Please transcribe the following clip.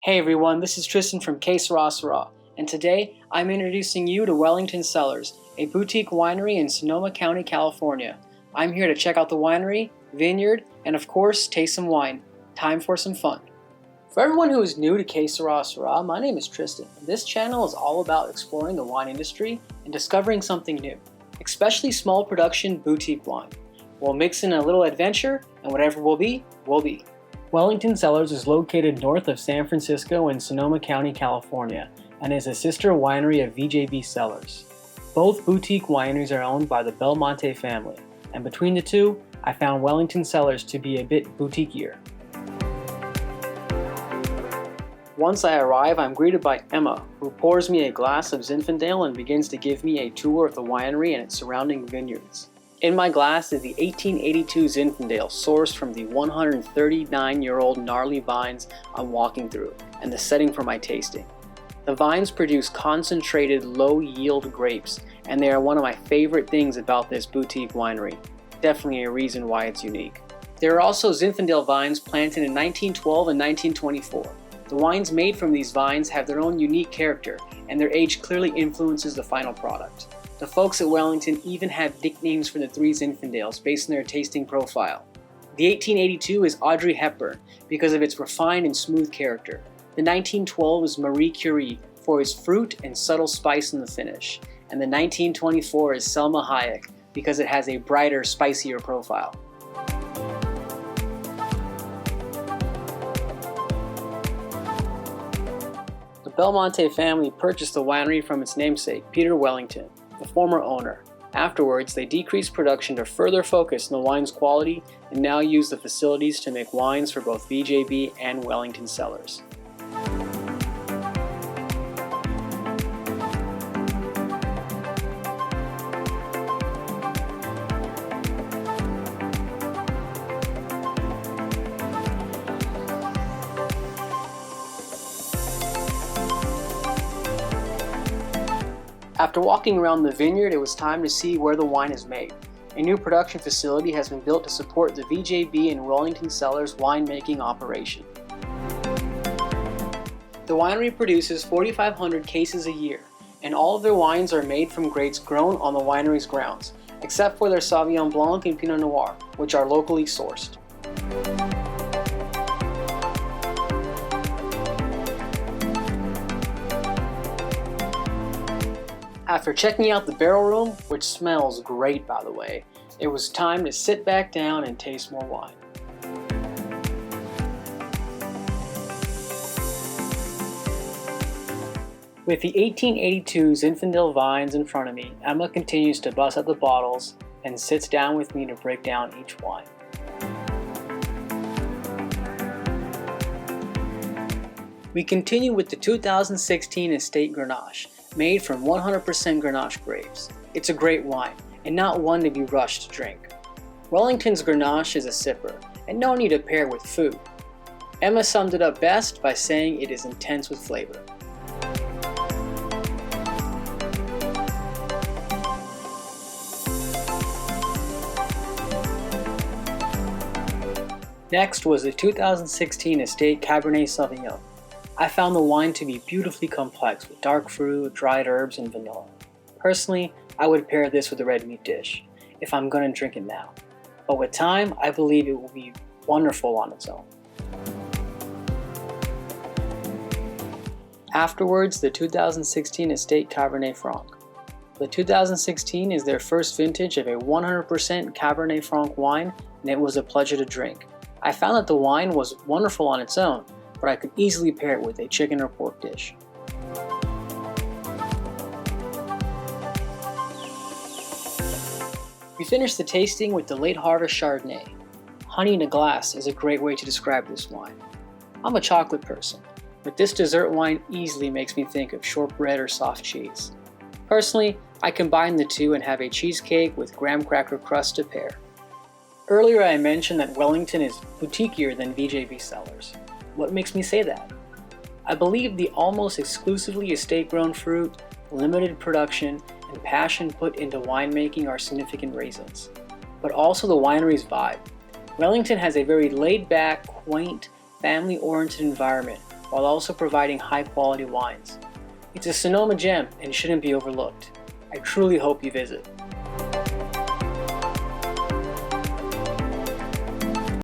Hey everyone, this is Tristan from Syrah, and today I'm introducing you to Wellington Cellars, a boutique winery in Sonoma County, California. I'm here to check out the winery, vineyard, and of course, taste some wine. Time for some fun. For everyone who is new to Syrah, my name is Tristan, and this channel is all about exploring the wine industry and discovering something new, especially small production boutique wine. We'll mix in a little adventure, and whatever will be, will be. Wellington Cellars is located north of San Francisco in Sonoma County, California, and is a sister winery of VJB Cellars. Both boutique wineries are owned by the Belmonte family, and between the two, I found Wellington Cellars to be a bit boutiquier. Once I arrive, I'm greeted by Emma, who pours me a glass of Zinfandel and begins to give me a tour of the winery and its surrounding vineyards. In my glass is the 1882 Zinfandel, sourced from the 139-year-old gnarly vines I'm walking through, and the setting for my tasting. The vines produce concentrated, low-yield grapes, and they are one of my favorite things about this boutique winery. Definitely a reason why it's unique. There are also Zinfandel vines planted in 1912 and 1924. The wines made from these vines have their own unique character, and their age clearly influences the final product. The folks at Wellington even have nicknames for the three Zinfandels based on their tasting profile. The 1882 is Audrey Hepburn because of its refined and smooth character. The 1912 is Marie Curie for its fruit and subtle spice in the finish. And the 1924 is Selma Hayek because it has a brighter, spicier profile. The Belmonte family purchased the winery from its namesake, Peter Wellington, the former owner. Afterwards, they decreased production to further focus on the wine's quality and now use the facilities to make wines for both VJB and Wellington Cellars. After walking around the vineyard, it was time to see where the wine is made. A new production facility has been built to support the VJB and Wellington Cellars winemaking operation. The winery produces 4,500 cases a year, and all of their wines are made from grapes grown on the winery's grounds, except for their Sauvignon Blanc and Pinot Noir, which are locally sourced. After checking out the barrel room, which smells great by the way, it was time to sit back down and taste more wine. With the 1882 Zinfandel vines in front of me, Emma continues to bust out the bottles and sits down with me to break down each wine. We continue with the 2016 Estate Grenache, made from 100% Grenache grapes. It's a great wine, and not one to be rushed to drink. Wellington's Grenache is a sipper, and no need to pair with food. Emma summed it up best by saying it is intense with flavor. Next was the 2016 Estate Cabernet Sauvignon. I found the wine to be beautifully complex with dark fruit, dried herbs, and vanilla. Personally, I would pair this with a red meat dish, if I'm gonna drink it now. But with time, I believe it will be wonderful on its own. Afterwards, the 2016 Estate Cabernet Franc. The 2016 is their first vintage of a 100% Cabernet Franc wine, and it was a pleasure to drink. I found that the wine was wonderful on its own, but I could easily pair it with a chicken or pork dish. We finished the tasting with the late harvest Chardonnay. Honey in a glass is a great way to describe this wine. I'm a chocolate person, but this dessert wine easily makes me think of shortbread or soft cheese. Personally, I combine the two and have a cheesecake with graham cracker crust to pair. Earlier I mentioned that Wellington is boutiquier than VJB Cellars. What makes me say that? I believe the almost exclusively estate-grown fruit, limited production, and passion put into winemaking are significant reasons, but also the winery's vibe. Wellington has a very laid-back, quaint, family-oriented environment while also providing high-quality wines. It's a Sonoma gem and shouldn't be overlooked. I truly hope you visit.